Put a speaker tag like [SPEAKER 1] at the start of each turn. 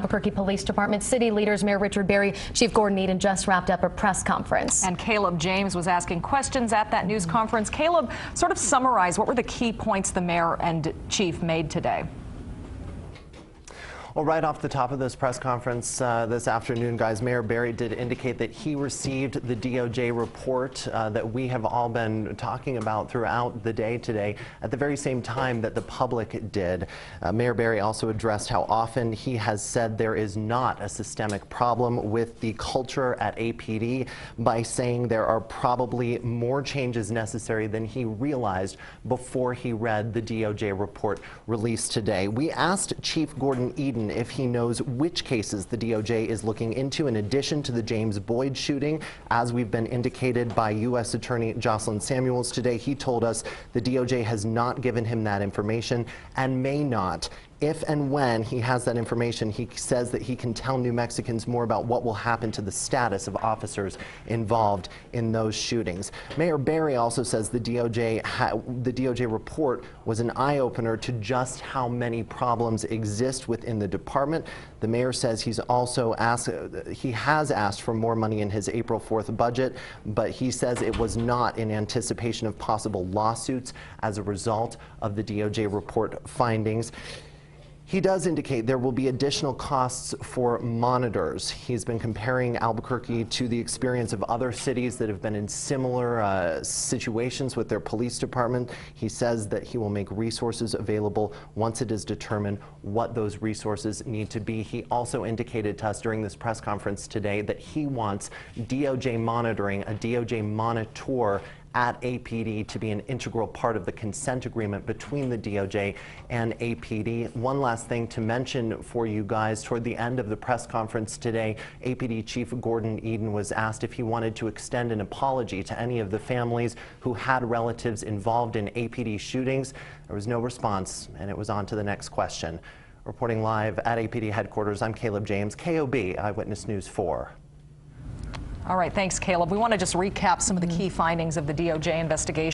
[SPEAKER 1] Albuquerque Police Department city leaders, Mayor Richard Berry, Chief Gordon Eden just wrapped up a press conference.
[SPEAKER 2] And Caleb James was asking questions at that news conference. Caleb, sort of summarize, what were the key points the mayor and chief made today?
[SPEAKER 3] Well, right off the top of this press conference this afternoon, guys, Mayor Berry did indicate that he received the DOJ report that we have all been talking about throughout the day today at the very same time that the public did. Mayor Berry also addressed how often he has said there is not a systemic problem with the culture at APD by saying there are probably more changes necessary than he realized before he read the DOJ report released today. We asked Chief Gordon Eden if he knows which cases the DOJ is looking into in addition to the James Boyd shooting. As we've been indicated by U.S. Attorney Jocelyn Samuels today, he told us the DOJ has not given him that information and may not. If and when he has that information, he says that he can tell New Mexicans more about what will happen to the status of officers involved in those shootings. Mayor Berry also says the DOJ report was an eye-opener to just how many problems exist within the department. The mayor says he has asked for more money in his April 4th budget, but he says it was not in anticipation of possible lawsuits as a result of the DOJ report findings. He does indicate there will be additional costs for monitors. He's been comparing Albuquerque to the experience of other cities that have been in similar situations with their police department. He says that he will make resources available once it is determined what those resources need to be. He also indicated to us during this press conference today that he wants DOJ monitoring, a DOJ monitor at APD to be an integral part of the consent agreement between the DOJ and APD. One last thing to mention for you guys, toward the end of the press conference today, APD Chief Gordon Eden was asked if he wanted to extend an apology to any of the families who had relatives involved in APD shootings. There was no response, and it was on to the next question. Reporting live at APD headquarters, I'm Caleb James, KOB Eyewitness News 4.
[SPEAKER 2] All right, thanks, Caleb. We want to just recap some of the key findings of the DOJ investigation.